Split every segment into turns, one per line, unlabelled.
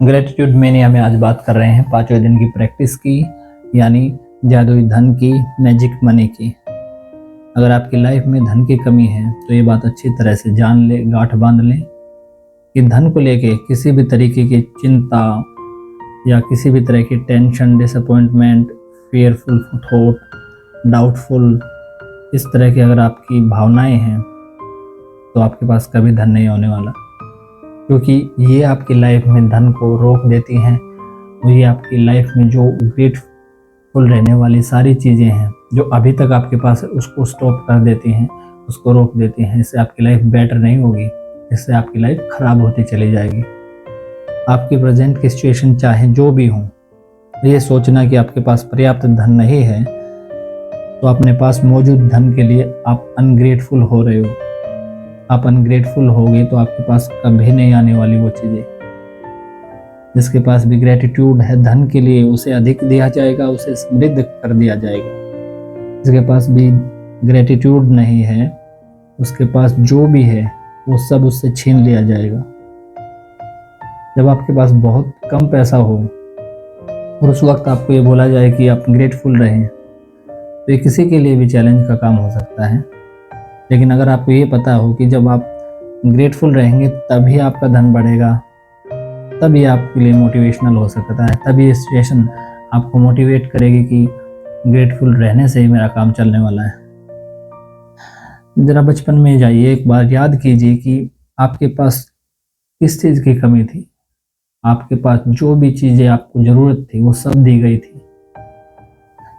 Gratitude mania में आज बात कर रहे हैं 5वें दिन की प्रैक्टिस की, यानी जादुई धन की, मैजिक मनी की। अगर आपकी लाइफ में धन की कमी है तो ये बात अच्छी तरह से जान ले, गांठ बांध लें कि धन को लेके किसी भी तरीके की चिंता या किसी भी तरह की tension, disappointment, fearful thought, doubtful, इस तरह की अगर आपकी भावनाएं हैं तो आपके पास कभी धन नहीं होने वाला, क्योंकि ये आपकी लाइफ में धन को रोक देती हैं और ये आपकी लाइफ में जो ग्रेटफुल रहने वाली सारी चीज़ें हैं जो अभी तक आपके पास है उसको स्टॉप कर देती हैं, उसको रोक देती हैं। इससे आपकी लाइफ बेटर नहीं होगी, इससे आपकी लाइफ ख़राब होती चली जाएगी। आपकी प्रेजेंट की सिचुएशन चाहे जो भी हो, ये सोचना कि आपके पास पर्याप्त धन नहीं है तो अपने पास मौजूद धन के लिए आप अनग्रेटफुल हो रहे हो। आप अनग्रेटफुल होगे तो आपके पास कभी नहीं आने वाली वो चीज़ें। जिसके पास भी ग्रेटिट्यूड है धन के लिए, उसे अधिक दिया जाएगा, उसे समृद्ध कर दिया जाएगा। जिसके पास भी ग्रेटिट्यूड नहीं है, उसके पास जो भी है वो सब उससे छीन लिया जाएगा। जब आपके पास बहुत कम पैसा हो और उस वक्त आपको ये बोला जाए कि आप ग्रेटफुल रहें, तो ये किसी के लिए भी चैलेंज का काम हो सकता है। लेकिन अगर आपको ये पता हो कि जब आप ग्रेटफुल रहेंगे तभी आपका धन बढ़ेगा, तब ये आपके लिए मोटिवेशनल हो सकता है, तभी ये सिचुएशन आपको मोटिवेट करेगी कि ग्रेटफुल रहने से ही मेरा काम चलने वाला है। ज़रा बचपन में जाइए, एक बार याद कीजिए कि आपके पास किस चीज़ की कमी थी। आपके पास जो भी चीज़ें आपको ज़रूरत थी वो सब दी गई थी।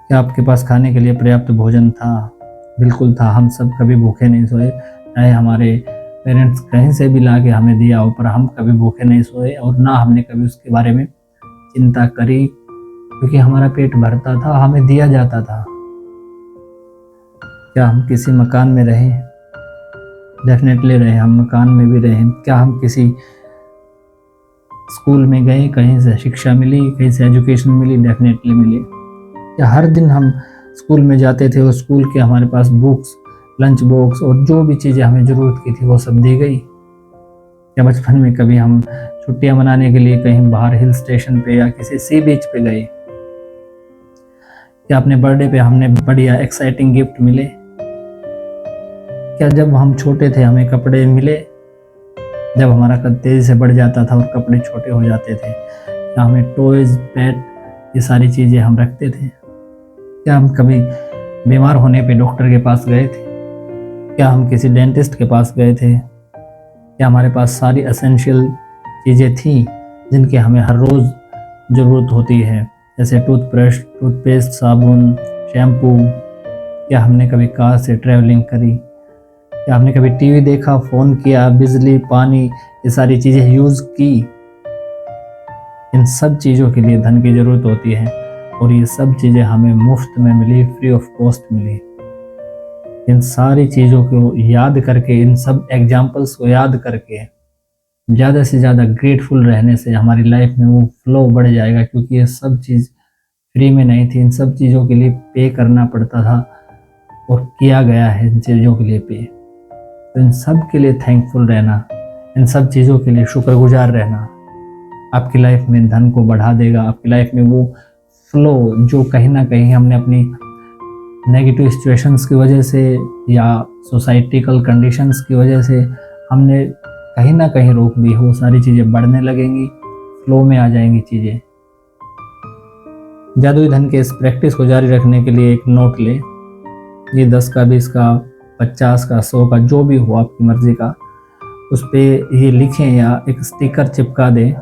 क्या आपके पास खाने के लिए पर्याप्त भोजन था? बिल्कुल था। हम सब कभी भूखे नहीं सोए, चाहे हमारे पेरेंट्स कहीं से भी ला के हमें दिया हो, पर हम कभी भूखे नहीं सोए और ना हमने कभी उसके बारे में चिंता करी, क्योंकि हमारा पेट भरता था, हमें दिया जाता था। क्या हम किसी मकान में रहें? डेफिनेटली रहे, हम मकान में भी रहें। क्या हम किसी स्कूल में गए, कहीं से शिक्षा मिली, कहीं से एजुकेशन मिली? डेफिनेटली मिली। क्या हर दिन हम स्कूल में जाते थे और स्कूल के हमारे पास बुक्स, लंच बॉक्स और जो भी चीज़ें हमें ज़रूरत की थी वो सब दी गई? क्या बचपन में कभी हम छुट्टियां मनाने के लिए कहीं बाहर हिल स्टेशन पे या किसी सी बीच पे गए? क्या अपने बर्थडे पे हमने बढ़िया एक्साइटिंग गिफ्ट मिले? क्या जब हम छोटे थे हमें कपड़े मिले? जब हमारा कद तेज़ी से बढ़ जाता था और कपड़े छोटे हो जाते थे, क्या हमें टॉयज, पेट, ये सारी चीज़ें हम रखते थे? क्या हम कभी बीमार होने पे डॉक्टर के पास गए थे? क्या हम किसी डेंटिस्ट के पास गए थे? क्या हमारे पास सारी एसेंशियल चीज़ें थी जिनकी हमें हर रोज़ ज़रूरत होती है, जैसे टूथब्रश, टूथपेस्ट, साबुन, शैम्पू? क्या हमने कभी कार से ट्रैवलिंग करी? क्या हमने कभी टीवी देखा, फ़ोन किया, बिजली, पानी, ये सारी चीज़ें यूज़ की? इन सब चीज़ों के लिए धन की ज़रूरत होती है और ये सब चीज़ें हमें मुफ्त में मिली, फ्री ऑफ कॉस्ट मिली। इन सारी चीज़ों को याद करके, इन सब एग्जाम्पल्स को याद करके ज़्यादा से ज़्यादा ग्रेटफुल रहने से हमारी लाइफ में वो फ्लो बढ़ जाएगा, क्योंकि ये सब चीज़ फ्री में नहीं थी। इन सब चीज़ों के लिए पे करना पड़ता था और किया गया है इन चीज़ों के लिए पे। तो इन सब के लिए थैंकफुल रहना, इन सब चीज़ों के लिए शुक्रगुजार रहना आपकी लाइफ में धन को बढ़ा देगा। आपकी लाइफ में वो फ्लो जो कहीं ना कहीं हमने अपनी नेगेटिव सिचुएशंस की वजह से या सोसाइटिकल कंडीशंस की वजह से हमने कहीं ना कहीं रोक दी, वो सारी चीज़ें बढ़ने लगेंगी, फ्लो में आ जाएंगी चीज़ें। जादुई धन के इस प्रैक्टिस को जारी रखने के लिए एक नोट ले, ये 10 का, 20 का, 50 का, 100 का, जो भी हो आपकी मर्जी का, उस पर ये लिखें या एक स्टिकर चिपका दें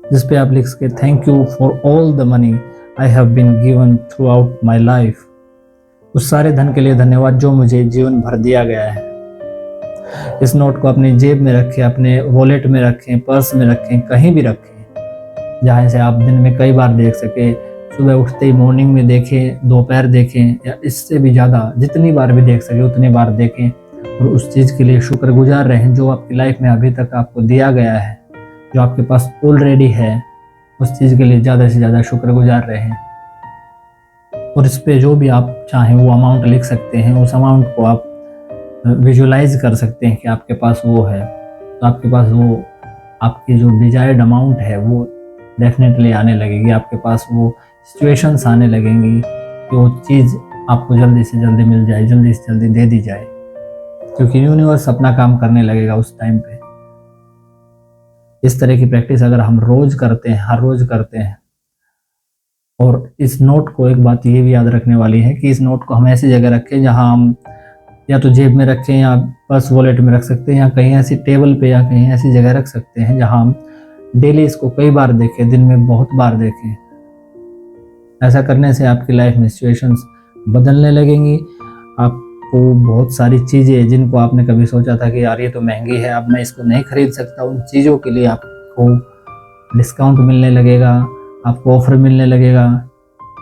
जिस पे आप लिख सके, thank you for all the money I have been given throughout my life. उस सारे धन के लिए धन्यवाद जो मुझे जीवन भर दिया गया है। इस नोट को अपनी जेब में रखें, अपने वॉलेट में रखें, पर्स में रखें, कहीं भी रखें जहाँ से आप दिन में कई बार देख सके। सुबह उठते ही मॉर्निंग में देखें, दोपहर देखें, या इससे भी ज़्यादा जितनी बार भी देख सके उतनी बार देखें और उस चीज़ के लिए शुक्रगुजार रहें जो आपकी लाइफ में अभी तक आपको दिया गया है, जो आपके पास ऑलरेडी है। उस चीज़ के लिए ज़्यादा से ज़्यादा शुक्रगुजार रहें और इस पे जो भी आप चाहें वो अमाउंट लिख सकते हैं। उस अमाउंट को आप विजुलाइज कर सकते हैं कि आपके पास वो है, तो आपके पास वो आपकी जो डिजायर्ड अमाउंट है वो डेफिनेटली आने लगेगी, आपके पास वो सिचुएशंस आने लगेंगी कि वो चीज़ आपको जल्दी से जल्दी मिल जाए, जल्दी से जल्दी दे दी जाए, क्योंकि यूनिवर्स अपना काम करने लगेगा उस टाइम पे। इस तरह की प्रैक्टिस अगर हम रोज करते हैं, हर रोज करते हैं, और इस नोट को, एक बात ये भी याद रखने वाली है कि इस नोट को हम ऐसी जगह रखें जहां हम या तो जेब में रखें या पर्स वॉलेट में रख सकते हैं, या कहीं ऐसी टेबल पे या कहीं ऐसी जगह रख सकते हैं जहां हम डेली इसको कई बार देखें, दिन में बहुत बार देखें। ऐसा करने से आपकी लाइफ में सिचुएशंस बदलने लगेंगी। आपको बहुत सारी चीज़ें जिनको आपने कभी सोचा था कि यार ये तो महंगी है, अब मैं इसको नहीं खरीद सकता, उन चीज़ों के लिए आपको डिस्काउंट मिलने लगेगा, आपको ऑफर मिलने लगेगा,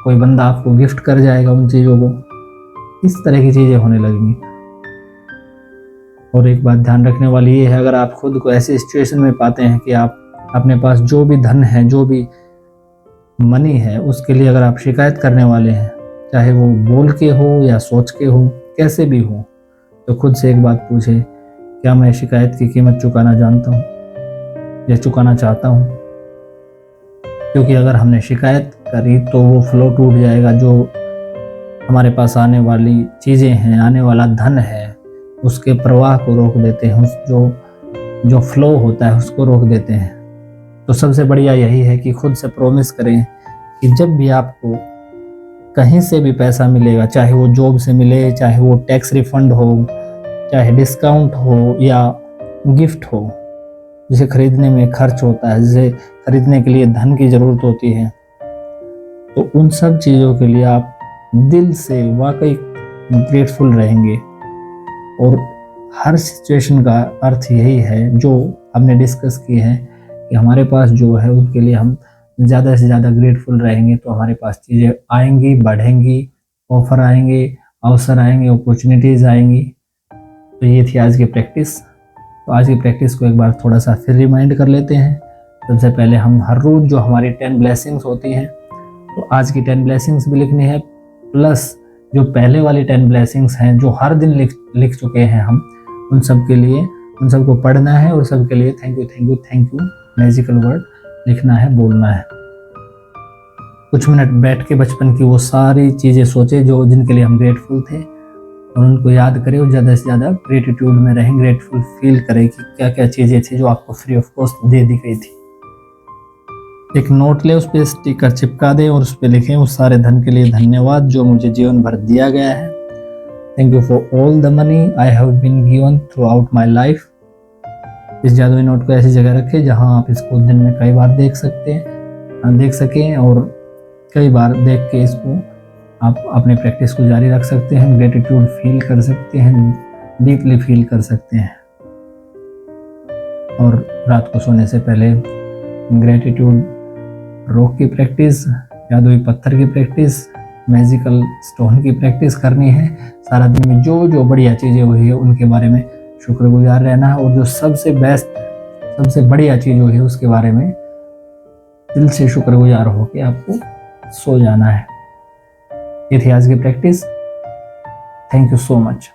कोई बंदा आपको गिफ्ट कर जाएगा उन चीज़ों को। इस तरह की चीज़ें होने लगेंगी। और एक बात ध्यान रखने वाली ये है, अगर आप खुद को ऐसी सिचुएशन में पाते हैं कि आप अपने पास जो भी धन है, जो भी मनी है, उसके लिए अगर आप शिकायत करने वाले हैं, चाहे वो बोल के हो या सोच के हो, कैसे भी हो, तो खुद से एक बात पूछे, क्या मैं शिकायत की कीमत चुकाना जानता हूँ या चुकाना चाहता हूँ? क्योंकि अगर हमने शिकायत करी तो वो फ्लो टूट जाएगा, जो हमारे पास आने वाली चीज़ें हैं, आने वाला धन है, उसके प्रवाह को रोक देते हैं, जो फ्लो होता है उसको रोक देते हैं। तो सबसे बढ़िया यही है कि खुद से प्रॉमिस करें कि जब भी आपको कहीं से भी पैसा मिलेगा, चाहे वो जॉब से मिले, चाहे वो टैक्स रिफंड हो, चाहे डिस्काउंट हो या गिफ्ट हो, जिसे खरीदने में खर्च होता है, जिसे खरीदने के लिए धन की ज़रूरत होती है, तो उन सब चीज़ों के लिए आप दिल से वाकई ग्रेटफुल रहेंगे। और हर सिचुएशन का अर्थ यही है जो हमने डिस्कस की है कि हमारे पास जो है उनके लिए हम ज़्यादा से ज़्यादा ग्रेटफुल रहेंगे, तो हमारे पास चीज़ें आएंगी, बढ़ेंगी, ऑफर आएंगे, अवसर आएंगे, अपॉर्चुनिटीज़ आएंगी। तो ये थी आज की प्रैक्टिस। तो आज की प्रैक्टिस को एक बार थोड़ा सा फिर रिमाइंड कर लेते हैं। सबसे पहले हम हर रोज़ जो हमारी 10 ब्लेसिंग्स होती हैं, तो आज की 10 ब्लेसिंग्स भी लिखनी है, प्लस जो पहले वाली 10 ब्लेसिंग्स हैं जो हर दिन लिख चुके हैं हम, उन सब के लिए, उन सबको पढ़ना है और सबके लिए thank you thank you thank you magical word लिखना है, बोलना है। कुछ मिनट बैठ के बचपन की वो सारी चीज़ें सोचे जो जिनके लिए हम ग्रेटफुल थे, और उनको याद करें और ज़्यादा से ज़्यादा ग्रेटिट्यूड में रहें, ग्रेटफुल फील करें कि क्या क्या चीज़ें थी जो आपको फ्री ऑफ कॉस्ट दे दी गई थी। एक नोट ले, उस पर स्टिकर चिपका दें और उस पर लिखें, उस सारे धन के लिए धन्यवाद जो मुझे जीवन भर दिया गया है। Thank you for all the money I have been given throughout my life. इस जादुई नोट को ऐसी जगह रखें जहां आप इसको दिन में कई बार देख सकें, और कई बार देख के इसको आप अपने प्रैक्टिस को जारी रख सकते हैं, ग्रेटिट्यूड फील कर सकते हैं, डीपली फील कर सकते हैं। और रात को सोने से पहले ग्रेटिट्यूड रॉक की प्रैक्टिस, जादुई पत्थर की प्रैक्टिस, मैजिकल स्टोन की प्रैक्टिस करनी है। सारा दिन में जो जो बढ़िया चीज़ें हुई है उनके बारे में शुक्रगुजार रहना है, और जो सबसे बेस्ट, सबसे बढ़िया चीज़ हुई है उसके बारे में दिल से शुक्रगुजार होकर आपको सो जाना है। ये थी आज की practice. Thank you so much.